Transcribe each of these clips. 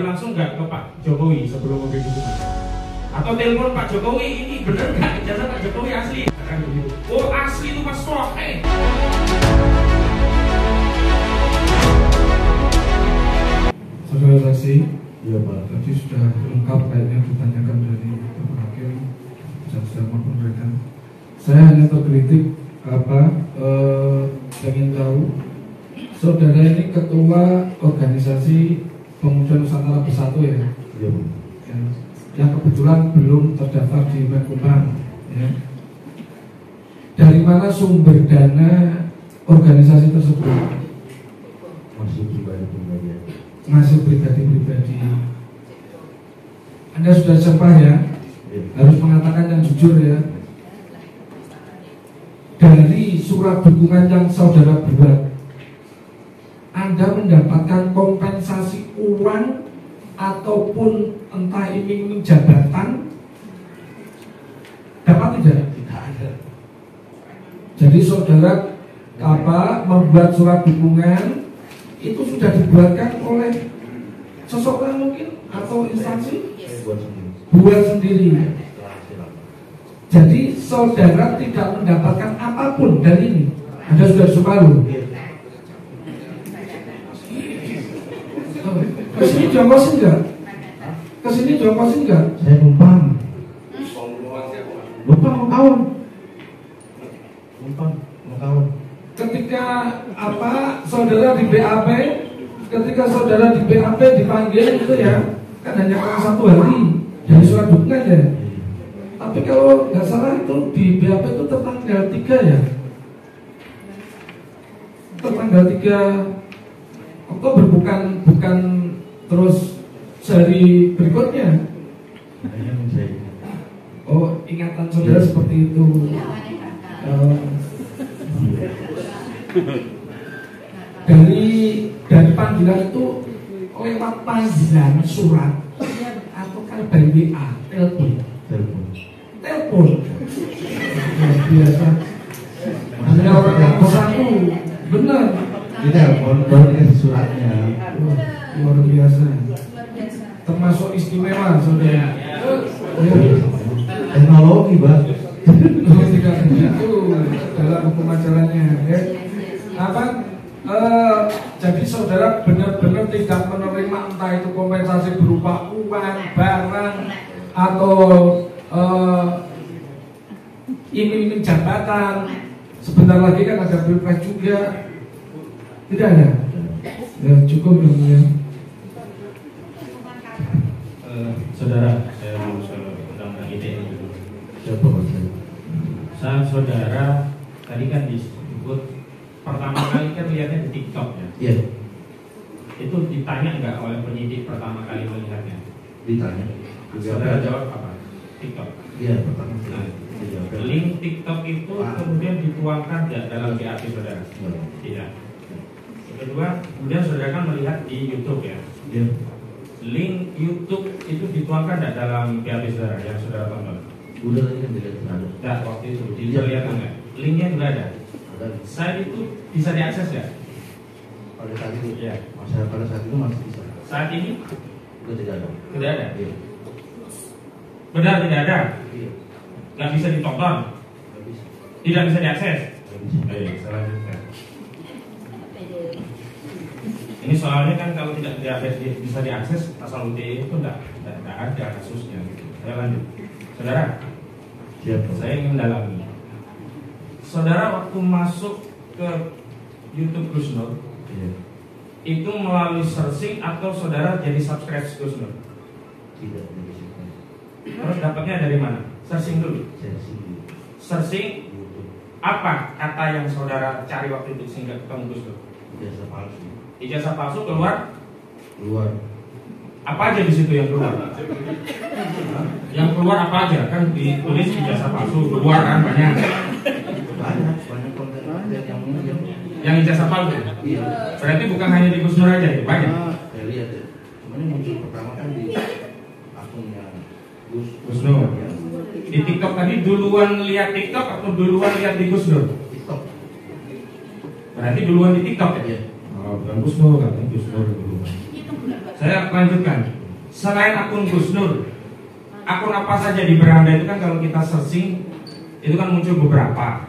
langsung nggak ke Pak Jokowi sebelum memberi dukungan? Atau telepon Pak Jokowi, ini bener nggak ijazah Pak Jokowi asli? Akan begitu. Oh asli itu Mas Prof. Saudara saksi, ya Pak, tadi sudah lengkap kayaknya ditanyakan dari Bapak Hakim, jaksa maupun rekan. Saya hanya terkritik ingin tahu, saudara ini ketua organisasi Pemuda Nusantara Bersatu ya, yang kebetulan belum terdaftar di Menkumham. Ya. Dari mana sumber dana organisasi tersebut? Masih pribadi-pribadi. Anda sudah sumpah ya, harus mengatakan yang jujur ya. Dari surat dukungan yang saudara buat, Anda mendapatkan kompensasi uang ataupun entah iming-iming jabatan, dapat tidak? Tidak ada. Jadi saudara membuat surat dukungan itu sudah dibuatkan oleh seseorang mungkin atau instansi? Buat sendiri. Jadi saudara tidak mendapatkan apapun dari ini. Anda sudah Sumaru. Kesini jongkosin enggak? Kesini jongkosin enggak? Saya numpang. Numpang mau kawan. Numpang mau kawan. Ketika saudara di BAP, dipanggil itu ya, kan hanya satu hari dari surat dukungan ya. Tapi kalau nggak salah itu di BAP itu tertanggal 3 ya, tertanggal 3 Oktober, bukan terus sehari berikutnya. Oh, ingatan saudara seperti itu. Dari panggilan itu lewat panggilan surat atau kan by WA, telepon biasa. Ada orang yang satu benar di telepon baru dikasih suratnya. Luar biasa, termasuk istimewa saudara. Teknologi bang. Tidak begitu dalam hukum acaranya ya. Jadi saudara benar-benar tidak menerima entah itu kompensasi berupa uang, barang, atau iming-iming jabatan. Sebentar lagi kan ada pilpres juga. Tidak ada. Ya cukup dong ya. Saudara, saya mau undang-undang ITE dulu. Saudara tadi kan disebut pertama kali kan lihatnya di TikTok ya. Iya. Itu ditanya nggak oleh penyidik pertama kali melihatnya? Ditanya. Saudara jawab apa? TikTok. Iya, pertama kali. Link TikTok itu kemudian dituangkan dalam BAP saudara? Tidak. Kedua, kemudian saudara kan melihat di YouTube ya. Iya. Link YouTube itu dituangkan tidak dalam BAP saudara yang saudara tonton? Udah tadi kan tidak ada. Tidak, waktu itu diperlihatkan nggak? Linknya juga ada. Saat itu bisa diakses ya? Pada saat itu ya. Pada saat itu masih bisa. Saat ini? Sudah tidak ada. Tidak ada? Iya. Benar tidak ada? Iya. Nggak bisa ditonton? Nggak bisa. Tidak bisa diakses? Nggak bisa. Baik, selanjutnya. Ini soalnya kan kalau tidak bisa diakses pasal UTE itu tidak ada kasusnya. Saya lanjut. Saudara, saya ingin mendalami. Saudara waktu masuk ke YouTube Gus Nur, itu melalui searching atau saudara jadi subscribe Gus Nur? Tidak. Terus dapatnya dari mana? Searching dulu. Searching apa kata yang saudara cari waktu itu sehingga ketemu Gus Nur? Ijazah palsu. Ijazah palsu keluar? Keluar. Apa aja di situ yang keluar? Yang keluar apa aja? Kan ditulis ijazah palsu, keluar kan banyak. Banyak konten yang ijazah palsu. Iya. Berarti bukan hanya di Gus Nur aja, itu banyak. Saya lihat ya. Cuma ini muncul pertama kan di akunnya Gus Nur. Di TikTok tadi duluan lihat TikTok atau duluan lihat di Gus Nur? TikTok. Berarti duluan di TikTok ya? Iya. Oh, bukan Gus Nur, katanya Gus Nur duluan. Saya lanjutkan. Selain akun Gus Nur, akun apa saja di beranda itu kan kalau kita searching itu kan muncul beberapa.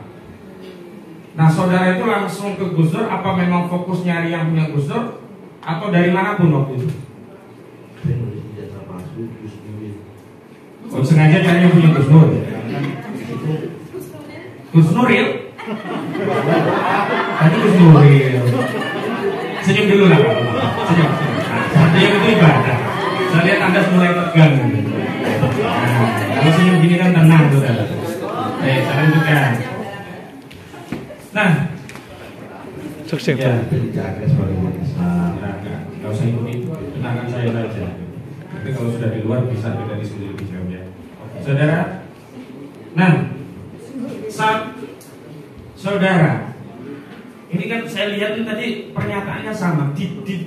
Nah, saudara itu langsung ke Gus Nur, apa memang fokus nyari yang punya Gus Nur, atau dari manapun waktu itu? Oh, sengaja cari yang punya Gus Nur. Gus Nuril? Tadi Gus Nuril. Senyum dulu lah, senyum. Senyum itu ibadah. Saya lihat Anda mulai tegang. Nah, kalau senyum gini kan tenang, saudara. Baik, saya lanjutkan. Nah, sukses ya. Pak. Nggak usah ikut itu, tenangkan saya saja. Tapi kalau sudah di luar bisa kita diskusi lebih jauh ya. Saudara, nah, saudara, ini kan saya lihat ini tadi pernyataannya sama.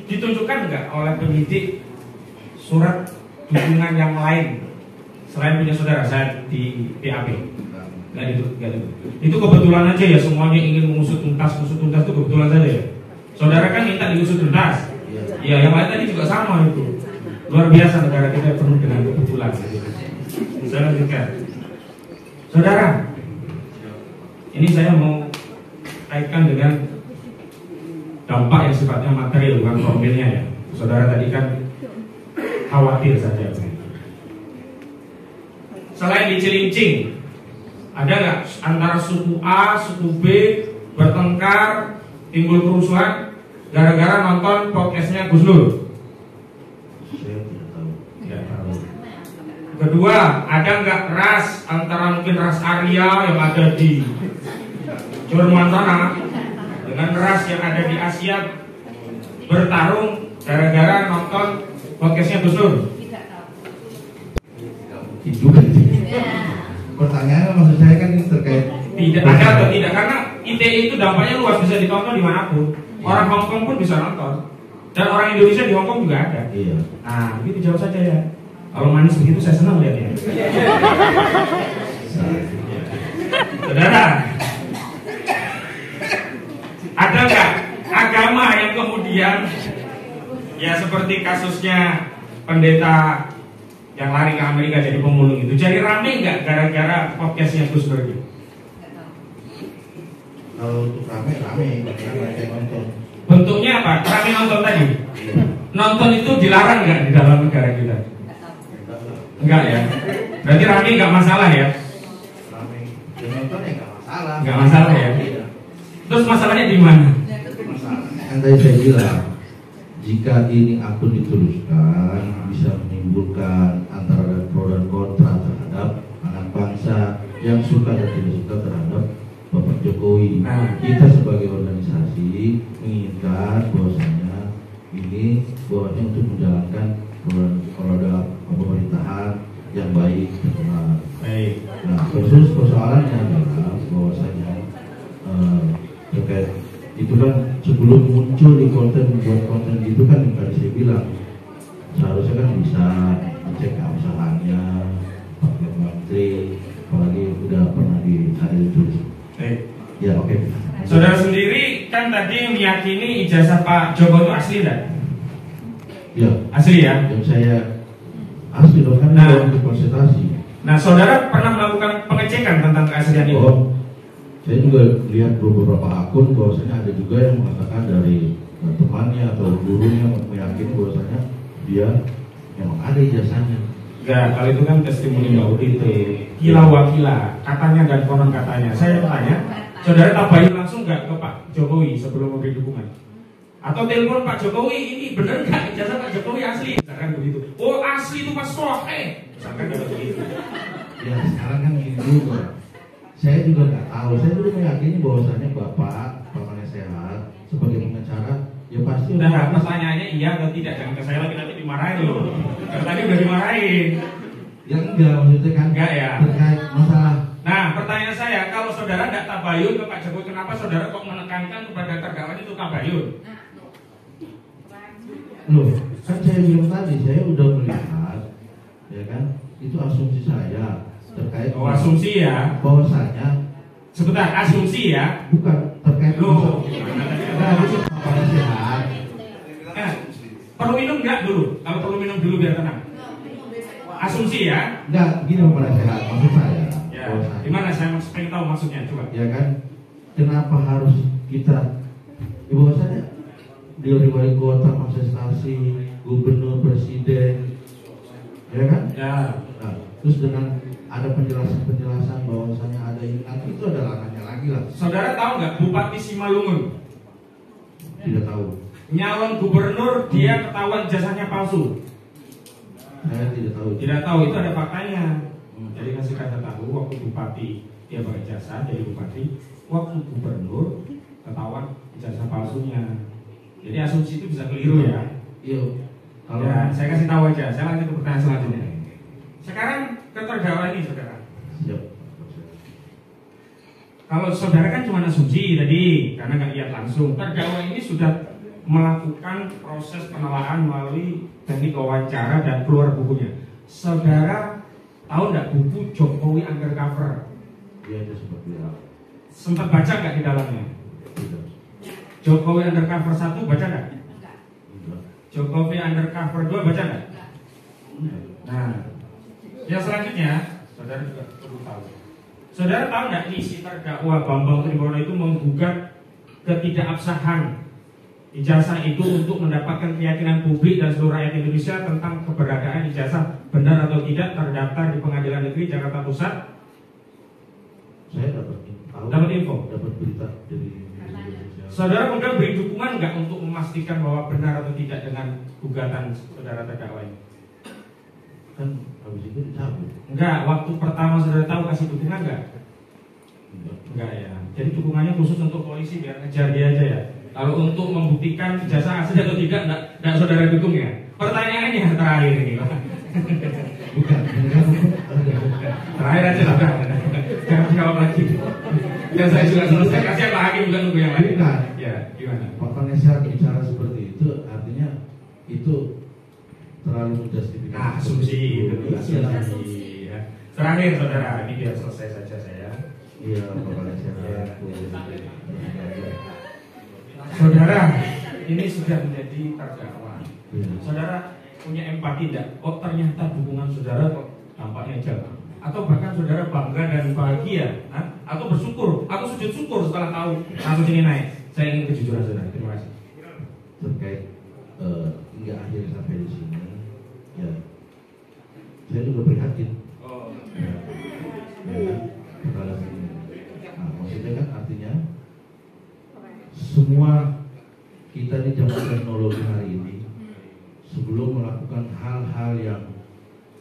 Ditunjukkan nggak oleh penyidik surat dukungan yang lain selain punya saudara saya di PAP? Nggak itu. Itu kebetulan aja ya, semuanya ingin mengusut tuntas itu kebetulan saja ya. Saudara kan minta diusut tuntas. Ya, yang lain tadi juga sama itu. Luar biasa negara kita penuh dengan kebetulan. Saya lanjutkan. Saudara, ini saya mau kaitkan dengan dampak yang sifatnya material bukan formilnya ya. Saudara tadi kan khawatir saja. Selain di Cilincing, ada nggak antara suku A, suku B bertengkar, timbul kerusuhan gara-gara nonton podcastnya Gus Nur? Saya tidak tahu. Tidak tahu. Kedua, ada nggak ras antara mungkin ras Arya yang ada di Jerman sana dengan ras yang ada di Asia bertarung gara-gara nonton podcastnya Gus Nur? Itu kan pertanyaannya maksud saya kan ini terkait Tidak ada atau tidak, karena ITE itu dampaknya luas, bisa ditonton dimanapun. Orang Hong Kong pun bisa nonton, dan orang Indonesia di Hong Kong juga ada. Iya. Nah, begitu jawab saja ya. Kalau manis begitu saya senang lihatnya. Saudara, ada nggak agama yang kemudian ya seperti kasusnya pendeta yang lari ke Amerika jadi pemulung itu, jadi rame nggak gara-gara podcastnya Gus Nur itu? Kalau untuk rame saya nonton. Bentuknya apa? Rame nonton tadi. Nonton itu dilarang nggak di dalam negara kita? Enggak ya. Berarti rame nggak masalah ya? Rame. Ya nonton ya nggak masalah. Nggak masalah ya. Iya. Terus masalahnya di mana? Masalahnya kan tadi saya bilang, jika ini akun diteruskan bisa menimbulkan antara pro dan kontra terhadap anak bangsa yang suka dan tidak suka terhadap Bapak Jokowi. Nah. Kita sebagai organisasi menginginkan bahwasanya ini bahwasanya untuk menjalankan roda pemerintahan yang baik dan benar. Baik. Nah, khusus persoalannya adalah bahwasanya terkait itu kan sebelum muncul di membuat konten itu kan yang tadi saya bilang seharusnya kan bisa cek usahanya Pak Menteri, apalagi udah pernah ada itu. Baik. Ya oke. Saudara sendiri kan tadi meyakini ijazah Pak Joko itu asli enggak? Ya. Asli ya? Yang saya asli dong kan Nah. untuk konsultasi. Nah, saudara pernah melakukan pengecekan tentang keaslian itu? Oh, saya juga lihat beberapa akun bahwasanya ada juga yang mengatakan dari temannya atau gurunya meyakini bahwasanya dia memang ada ijazahnya. Enggak, kalau itu kan testimoni Mbak Udite, kila wakila, katanya dan konon katanya. Saya tanya, saudara tabayun langsung nggak ke Pak Jokowi sebelum memberi dukungan? Atau telepon Pak Jokowi, ini benar nggak ijazah Pak Jokowi asli? Misalkan begitu. Oh asli itu Mas Roh, misalkan kayak begitu. Ya sekarang kan gini juga. Saya juga nggak tahu. Saya dulu meyakini bahwasanya bapak sehat sebagai pengacara ya pasti. Nah, pertanyaannya iya atau tidak? Jangan ke saya lagi, nanti dimarahin loh. Karena tadi udah dimarahin. Ya enggak, maksudnya kan Enggak ya. terkait masalah. Nah, pertanyaan saya, kalau saudara tidak tabayun ke Pak Jokowi, kenapa saudara kok menekankan kepada terdakwa itu tabayun? Loh, kan saya bilang tadi saya udah melihat, ya kan, itu asumsi saya terkait. Oh, asumsi ya. Bahwasanya Sebentar, asumsi ya. bukan terkait. Loh, Nah, itu bapak sehat. perlu minum nggak dulu? Kalau perlu minum dulu biar tenang. Asumsi ya? Enggak, begini Pak Penasehat, maksud saya. Ya, gimana saya pengen tahu maksudnya, coba. Ya kan, kenapa harus kita, bahwasanya di wali kota, kontestasi, gubernur, presiden, ya kan? Ya. Nah, terus dengan ada penjelasan bahwasanya ada ini, nanti itu ada langkahnya lagi lah. Saudara tahu nggak Bupati Simalungun? Tidak tahu. Nyalon gubernur dia ketahuan ijazahnya palsu. Saya tidak tahu. Tidak tahu, itu ada faktanya. Jadi kasih kata tahu waktu bupati dia pakai ijazah jadi bupati, waktu gubernur ketahuan ijazah palsunya. Jadi asumsi itu bisa keliru ya. Iya. Kalau Ya, saya kasih tahu aja. Saya lanjut ke pertanyaan selanjutnya. Sekarang ke terdakwa ini, saudara. siap. Kalau saudara kan cuma asumsi tadi karena nggak lihat langsung. Terdakwa ini sudah melakukan proses penelaan melalui teknik wawancara dan keluar bukunya. Saudara tahu nggak buku Jokowi Undercover? Iya, itu seperti apa? Sempat baca nggak di dalamnya? Tidak. Jokowi Undercover 1 baca nggak? Tidak. Jokowi Undercover 2 baca nggak? Nah, yang selanjutnya saudara juga perlu tahu. Saudara tahu nggak nih si terdakwa Bambang Tribono itu menggugat ketidakabsahan ijazah itu untuk mendapatkan keyakinan publik dan seluruh rakyat Indonesia tentang keberadaan ijazah benar atau tidak terdaftar di Pengadilan Negeri Jakarta Pusat? Saya dapat tahu. Dapat info. Dapat berita dari. Saudara kemudian beri dukungan nggak untuk memastikan bahwa benar atau tidak dengan gugatan saudara terdakwa ini? Kan habis itu dicabut. Enggak, waktu pertama saudara tahu kasih dukungan nggak? Enggak ya. Jadi dukungannya khusus untuk polisi biar ngejar dia aja ya. Kalau untuk membuktikan ijazah asli atau tidak, enggak saudara dukung ya. Pertanyaannya terakhir ini, Pak. Bukan. Terakhir aja lah, jangan jawab lagi. Dan saya juga selesai. Kasih Pak Hakim juga nunggu yang lain. Bukan. Ya, gimana? Pak Penasehat bicara seperti itu, artinya itu terlalu menjustifikasi. Asumsi, betul asumsi. Ya. Terakhir saudara, ini biar selesai saja saya. Iya, Pak Penasehat. Saudara, ini sudah menjadi terdakwa. Iya. Saudara punya empati tidak? Oh ternyata dukungan saudara kok tampaknya jalan. Atau bahkan saudara bangga dan bahagia, atau bersyukur, atau sujud syukur setelah tahu kasus ini naik. Saya ingin kejujuran saudara. Terima kasih. Terkait hingga akhir sampai di sini, ya saya juga prihatin. Oh. Ya, perkara ini. Nah, maksudnya kan artinya semua kita di zaman teknologi hari ini sebelum melakukan hal-hal yang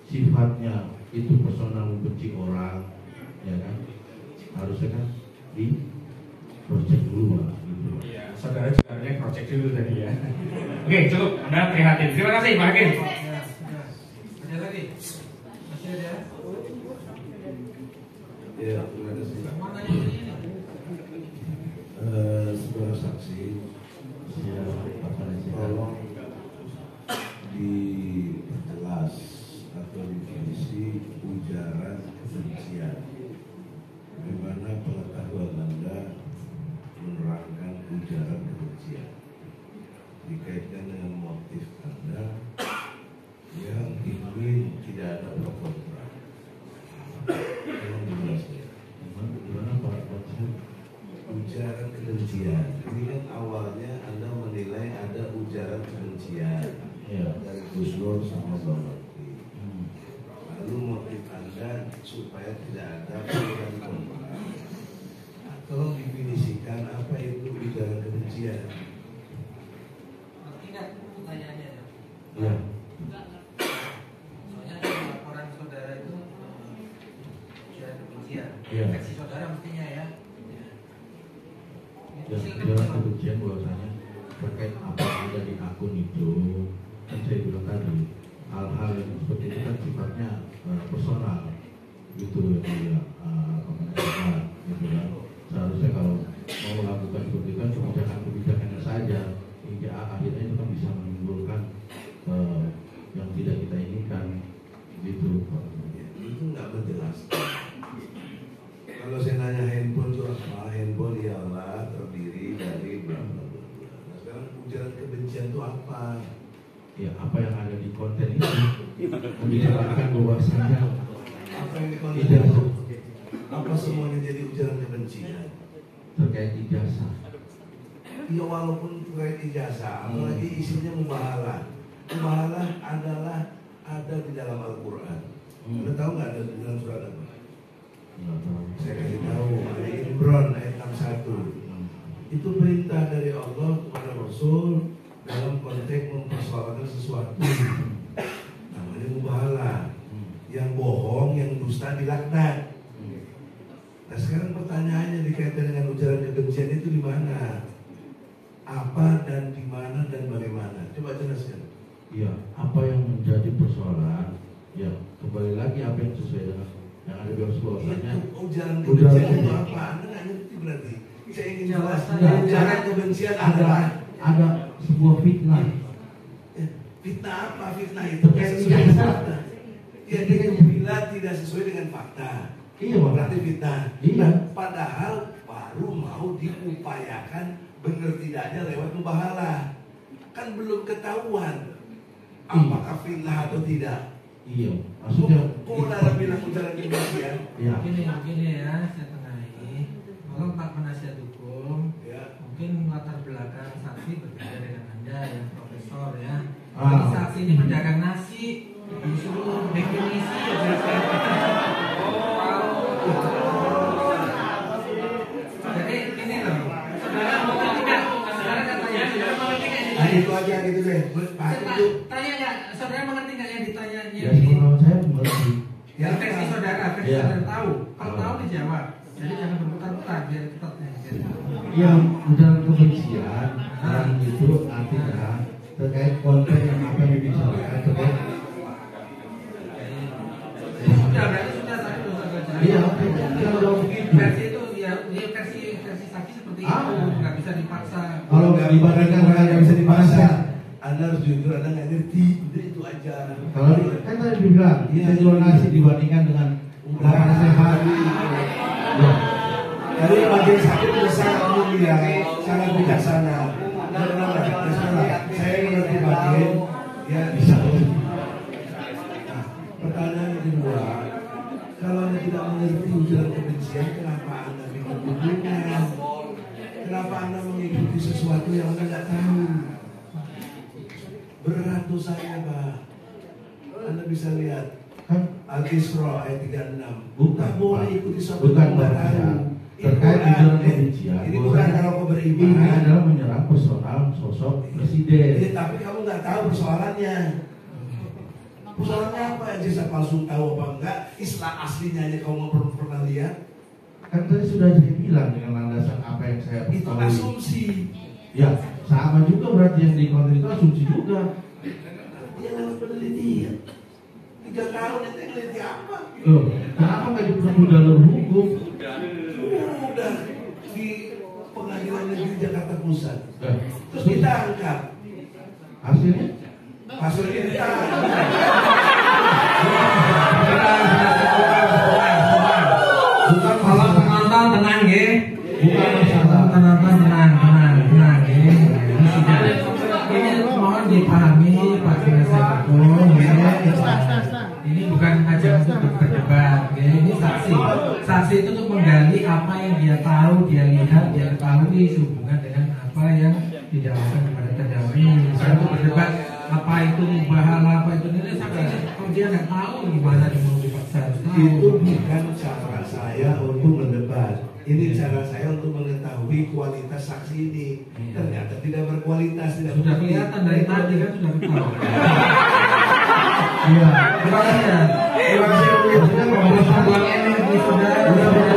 sifatnya itu personal membenci orang, ya kan, harusnya kan di cross check dulu lah, gitu. Iya, saudara juga harusnya cross check dulu tadi ya. Oke, cukup. Anda prihatin. Terima kasih Pak Hakim. Ada lagi? Masih ada? Ya, terima kasih. Saudara saksi, Ya, Pak Penasehat. tolong diperjelas atau definisi ujaran kebencian. Bagaimana pengetahuan Anda menerangkan ujaran kebencian dikaitkan dengan motif Anda yang ingin tidak ada pro kontra. Tolong dijelaskan. Gimana Pak Penasehat? Ujaran kebencian ini kan awalnya Anda menilai ada ujaran kebencian Ya. dari Gus Nur sama Bang Bakti. Lalu motif Anda supaya tidak ada perbedaan kontra. Nah, tolong definisikan apa itu ujaran kebencian. Ingat pertanyaannya ya. Ya. Soalnya laporan saudara itu ujaran kebencian. Iya. Versi saudara mestinya ya. Dan dalam kebencian bahwasanya terkait apa yang ada di akun itu, kan saya bilang tadi hal-hal yang seperti itu kan sifatnya personal gitu ya, pemerintah gitu kan. Seharusnya kalau mau melakukan seperti itu kan kebijakan-kebijakannya saja hingga akhirnya itu kan bisa menimbulkan yang tidak kita inginkan gitu. Ya, itu nggak menjelaskan. Kalau saya nanya handphone itu apa? Handphone ialah terdiri dari bla bla bla. Nah, sekarang ujaran kebencian itu apa? ya apa yang ada di konten itu membicarakan bahwasanya Apa yang dikonten? Apa semuanya jadi ujaran kebencian? terkait ijazah. Ya walaupun terkait ijazah, apalagi isinya mubahalah. Mubahalah adalah ada di dalam Al-Quran. Anda tahu nggak ada di dalam surat apa? Nggak tahu. Saya kasih tahu, Ali Imran ayat 61. Itu perintah dari Allah kepada Rasul dalam konteks mempersoalkan sesuatu. Namanya mubahalah. Yang bohong, yang dusta dilaknat. Nah sekarang pertanyaannya dikaitkan dengan ujaran kebencian itu di mana? Apa dan di mana dan bagaimana? Coba jelaskan. Iya, apa yang menjadi persoalan? Ya, kembali lagi apa yang sesuai dengan yang ada di bahwasanya Ujaran kebencian itu apa? Anda nggak ngerti berarti. Saya ingin jelaskan. Ujaran kebencian adalah ada sebuah fitnah. fitnah apa? Fitnah itu tidak sesuai dengan fakta. Ya dengan bila tidak sesuai dengan fakta. Iya, Pak. Berarti fitnah. Iya. Padahal baru mau diupayakan benar tidaknya lewat mubahalah. Kan belum ketahuan apakah fitnah atau tidak. Iya, maksudnya Kok udah bilang ujaran kebencian? ya. Begini ya, saya tengahi. Kalau Pak penasihat hukum, Ya. mungkin latar belakang saksi berbeda dengan Anda ya, Profesor ya. Ah. Jadi saksi ini pedagang nasi, disuruh definisi Jadi ini loh, saudara mengerti nggak? Saudara katanya, saudara mengerti nggak? Nah, itu aja gitu deh. Pak itu. Tanya nggak? Saudara mengerti nggak yang ditanya? Ya, menurut saya mengerti. Ya, versi saudara, versi Ya. saudara tahu. Kalau tahu dijawab. Jadi jangan berputar-putar biar cepat ya. Yang ujaran kebencian yang itu artinya terkait konten yang apa yang dibicarakan terkait. Sudah berarti sudah tadi sudah jelas. Iya, kalau begitu. Versi itu ya, ini versi saksi seperti itu nggak bisa dipaksa. Kalau nggak dibandingkan dengan yang bisa dipaksa. Anda harus jujur, Anda nggak ngerti. Udah itu aja. Kalau kan tadi dibilang kita jual nasi dibandingkan dengan makanan sehat. Ya. Jadi bagian sakit itu sangat mulia, sangat bijaksana. Saya mengerti bagian, ya bisa. Nah, pertanyaan yang kedua, kalau Anda tidak mengerti ujaran kebencian, kenapa Anda bikin hubungan? Kenapa Anda mengikuti sesuatu yang Anda nggak tahu? Berat dosanya, Pak. Anda bisa lihat Kan Al-Isra ayat 36. Bukan, Tak boleh Pak. ikuti suatu Bukan, yang Pak. baru. Terkait ujaran kebencian. Ini bukan kalau kau ini beriman. adalah menyerang personal sosok presiden. Ya, tapi kamu nggak tahu persoalannya. Persoalannya apa? Jasa palsu tahu apa enggak? Istilah aslinya aja kamu pernah lihat. Kan tadi sudah saya bilang dengan landasan apa yang saya Itu ketahui. asumsi. Ya, sama juga berarti yang di konten itu asumsi juga. Dia lewat penelitian. 3 tahun itu neliti apa? Loh, kenapa nggak diperlukan dalam hukum? Udah di Pengadilan Negeri Jakarta Pusat. Terus Terus kita angkat. hasilnya? Hasilnya kita Bukan kalau penonton tenang ya. Bukan masalah. Penonton tenang ya. Ini sudah. Ini mohon dipahami Pak penasihat hukum ya. Ini bukan ajang untuk berdebat ya. Ini saksi. Saksi itu untuk menggali apa yang dia tahu, dia lihat, dia ketahui sehubungan dengan apa yang didawakan kepada terdakwa. Misalnya untuk berdebat apa itu mubahalah, apa itu ini saksi. Kalau dia nggak tahu gimana dia mau dipaksa. itu bukan cara saya untuk mendebat. Ini cara saya untuk mengetahui kualitas saksi ini. Ternyata tidak berkualitas, tidak Sudah berbukti. kelihatan dari tadi kan sudah ketahui. Iya. Terima kasih. Terima kasih. Buang energi saudara.